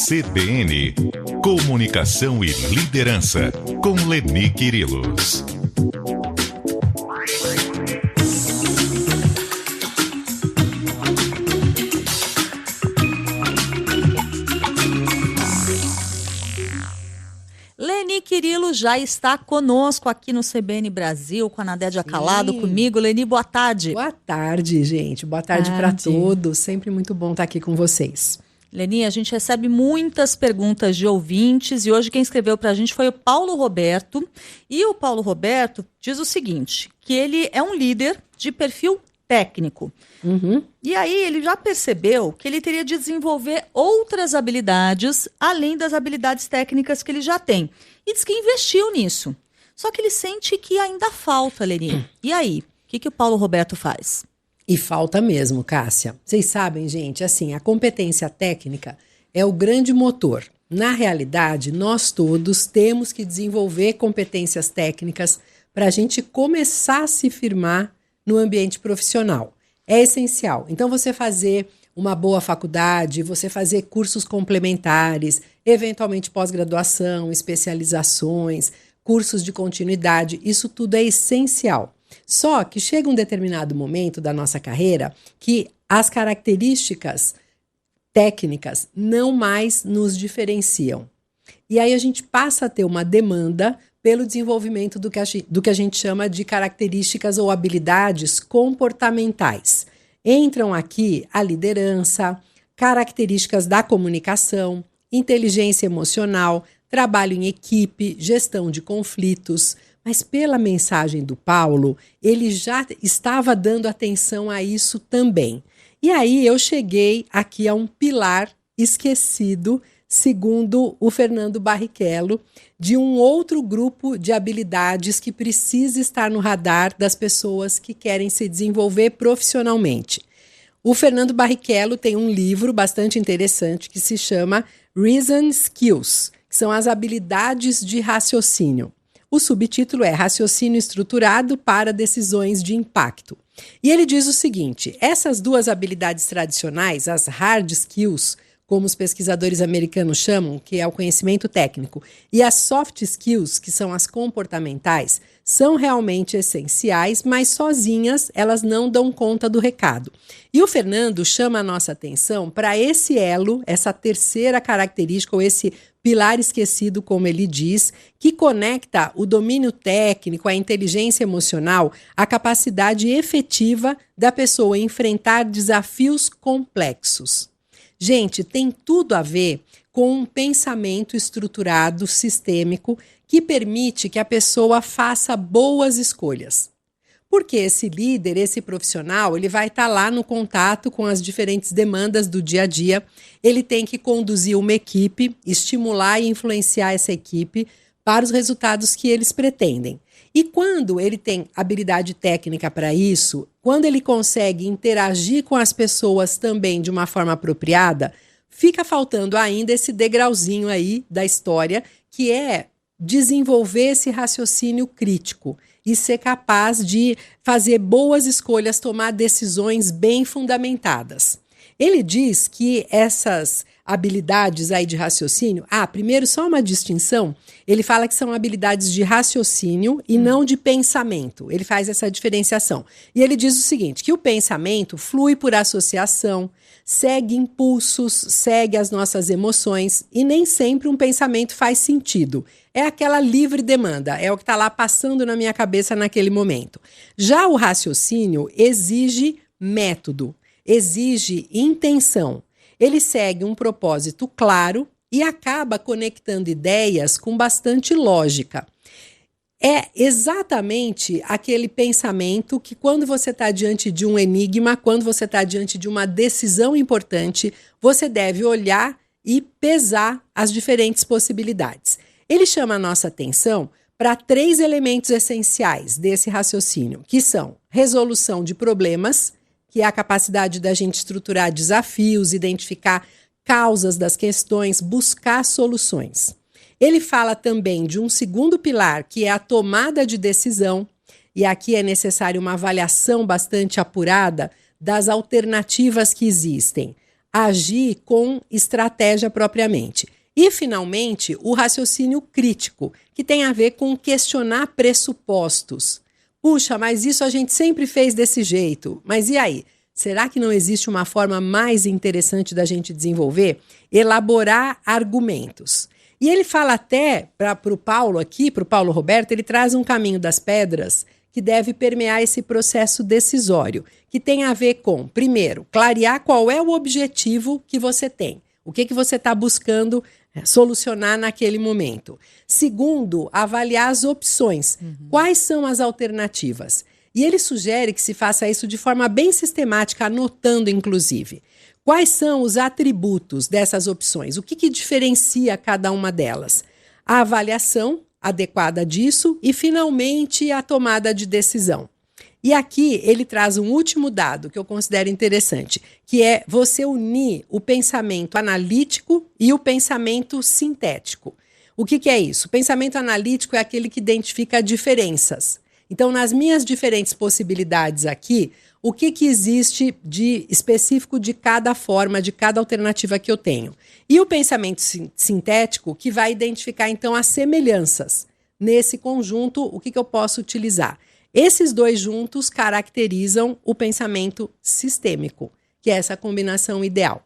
CBN, Comunicação e Liderança, com Leni Quirilos. Leni Quirilos já está conosco aqui no CBN Brasil, com a Nadédia Calado, comigo. Leni, boa tarde. Boa tarde, gente. Boa tarde para todos. Sempre muito bom estar aqui com vocês. Leni, a gente recebe muitas perguntas de ouvintes e hoje quem escreveu para a gente foi o Paulo Roberto. E o Paulo Roberto diz o seguinte, que ele é um líder de perfil técnico. E aí ele já percebeu que ele teria de desenvolver outras habilidades além das habilidades técnicas que ele já tem. E diz que investiu nisso. Só que ele sente que ainda falta, Leni. E aí, o que o Paulo Roberto faz? E falta mesmo, Cássia. Vocês sabem, gente, assim, a competência técnica é o grande motor. Na realidade, nós todos temos que desenvolver competências técnicas para a gente começar a se firmar no ambiente profissional. É essencial. Então, você fazer uma boa faculdade, você fazer cursos complementares, eventualmente pós-graduação, especializações, cursos de continuidade, isso tudo é essencial. Só que chega um determinado momento da nossa carreira que as características técnicas não mais nos diferenciam. E aí a gente passa a ter uma demanda pelo desenvolvimento do que a gente chama de características ou habilidades comportamentais. Entram aqui a liderança, características da comunicação, inteligência emocional, trabalho em equipe, gestão de conflitos. Mas pela mensagem do Paulo, ele já estava dando atenção a isso também. E aí eu cheguei aqui a um pilar esquecido, segundo o Fernando Barrichello, de um outro grupo de habilidades que precisa estar no radar das pessoas que querem se desenvolver profissionalmente. O Fernando Barrichello tem um livro bastante interessante que se chama Reason Skills, que são as habilidades de raciocínio. O subtítulo é Raciocínio Estruturado para Decisões de Impacto. E ele diz o seguinte, essas duas habilidades tradicionais, as hard skills, como os pesquisadores americanos chamam, que é o conhecimento técnico, e as soft skills, que são as comportamentais, são realmente essenciais, mas sozinhas elas não dão conta do recado. E o Fernando chama a nossa atenção para esse elo, essa terceira característica, ou esse pilar esquecido, como ele diz, que conecta o domínio técnico, a inteligência emocional, a capacidade efetiva da pessoa enfrentar desafios complexos. Gente, tem tudo a ver com um pensamento estruturado, sistêmico, que permite que a pessoa faça boas escolhas. Porque esse líder, esse profissional, ele vai estar lá no contato com as diferentes demandas do dia a dia, ele tem que conduzir uma equipe, estimular e influenciar essa equipe para os resultados que eles pretendem. E quando ele tem habilidade técnica para isso, quando ele consegue interagir com as pessoas também de uma forma apropriada, fica faltando ainda esse degrauzinho aí da história, que é desenvolver esse raciocínio crítico e ser capaz de fazer boas escolhas, tomar decisões bem fundamentadas. Ele diz que essas habilidades aí de raciocínio, primeiro só uma distinção, ele fala que são habilidades de raciocínio e não de pensamento, ele faz essa diferenciação. E ele diz o seguinte, que o pensamento flui por associação, segue impulsos, segue as nossas emoções e nem sempre um pensamento faz sentido. É aquela livre demanda, é o que está lá passando na minha cabeça naquele momento. Já o raciocínio exige método, exige intenção. Ele segue um propósito claro e acaba conectando ideias com bastante lógica. É exatamente aquele pensamento que quando você está diante de um enigma, quando você está diante de uma decisão importante, você deve olhar e pesar as diferentes possibilidades. Ele chama a nossa atenção para 3 elementos essenciais desse raciocínio, que são resolução de problemas, que é a capacidade da gente estruturar desafios, identificar causas das questões, buscar soluções. Ele fala também de um segundo pilar, que é a tomada de decisão, e aqui é necessária uma avaliação bastante apurada das alternativas que existem. agir com estratégia propriamente. E, finalmente, o raciocínio crítico, que tem a ver com questionar pressupostos. Puxa, mas isso a gente sempre fez desse jeito. Mas e aí? Será que não existe uma forma mais interessante da gente desenvolver? Elaborar argumentos. E ele fala até para o Paulo aqui, para o Paulo Roberto, ele traz um caminho das pedras que deve permear esse processo decisório, que tem a ver com, primeiro, clarear qual é o objetivo que você tem. O que você está buscando solucionar naquele momento. Segundo, avaliar as opções. Quais são as alternativas? E ele sugere que se faça isso de forma bem sistemática, anotando inclusive. Quais são os atributos dessas opções? O que diferencia cada uma delas? A avaliação adequada disso e, finalmente, a tomada de decisão. E aqui ele traz um último dado que eu considero interessante, que é você unir o pensamento analítico e o pensamento sintético. O que é isso? O pensamento analítico é aquele que identifica diferenças. Então, nas minhas diferentes possibilidades aqui, o que existe de específico de cada forma, de cada alternativa que eu tenho? E o pensamento sintético, que vai identificar, então, as semelhanças. Nesse conjunto, o que eu posso utilizar? Esses dois juntos caracterizam o pensamento sistêmico, que é essa combinação ideal.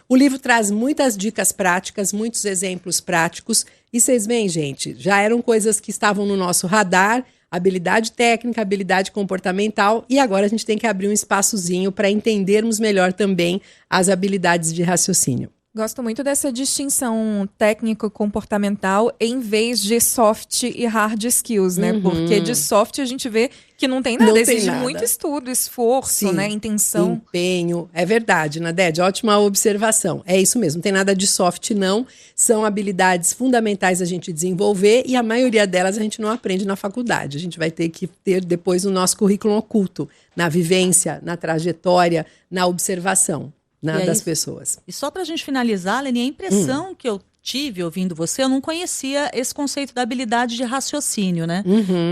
O livro traz muitas dicas práticas, muitos exemplos práticos, e vocês veem, gente, já eram coisas que estavam no nosso radar, habilidade técnica, habilidade comportamental, e agora a gente tem que abrir um espaçozinho para entendermos melhor também as habilidades de raciocínio. Gosto muito dessa distinção técnico-comportamental em vez de soft e hard skills, né? Porque de soft a gente vê que não tem nada, exige muito estudo, esforço, né? Intenção. Empenho. É verdade, Nadede, ótima observação. É isso mesmo, não tem nada de soft não, são habilidades fundamentais a gente desenvolver e a maioria delas a gente não aprende na faculdade. A gente vai ter que ter depois no nosso currículo oculto, na vivência, na trajetória, na observação. Das pessoas. E só para a gente finalizar, Leni, a impressão que eu tive ouvindo você, eu não conhecia esse conceito da habilidade de raciocínio, né?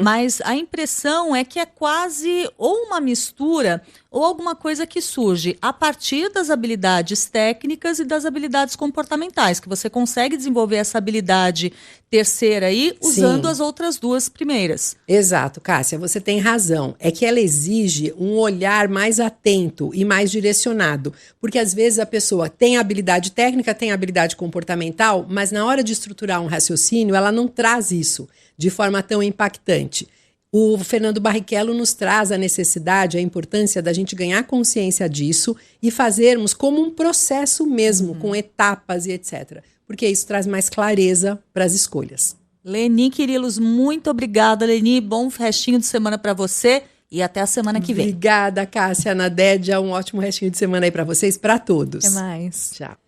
Mas a impressão é que é quase ou uma mistura ou alguma coisa que surge a partir das habilidades técnicas e das habilidades comportamentais, que você consegue desenvolver essa habilidade terceira aí usando as outras duas primeiras. Exato, Cássia, você tem razão. É que ela exige um olhar mais atento e mais direcionado, porque às vezes a pessoa tem habilidade técnica, tem habilidade comportamental, mas na hora de estruturar um raciocínio, ela não traz isso de forma tão impactante. O Fernando Barrichello nos traz a necessidade, a importância da gente ganhar consciência disso e fazermos como um processo mesmo, com etapas e etc. Porque isso traz mais clareza para as escolhas. Leni Quirilos, muito obrigada, Leni. Bom restinho de semana para você e até a semana que vem. Obrigada, Cássia, Nadédia. Um ótimo restinho de semana aí para vocês, para todos. Até mais. Tchau.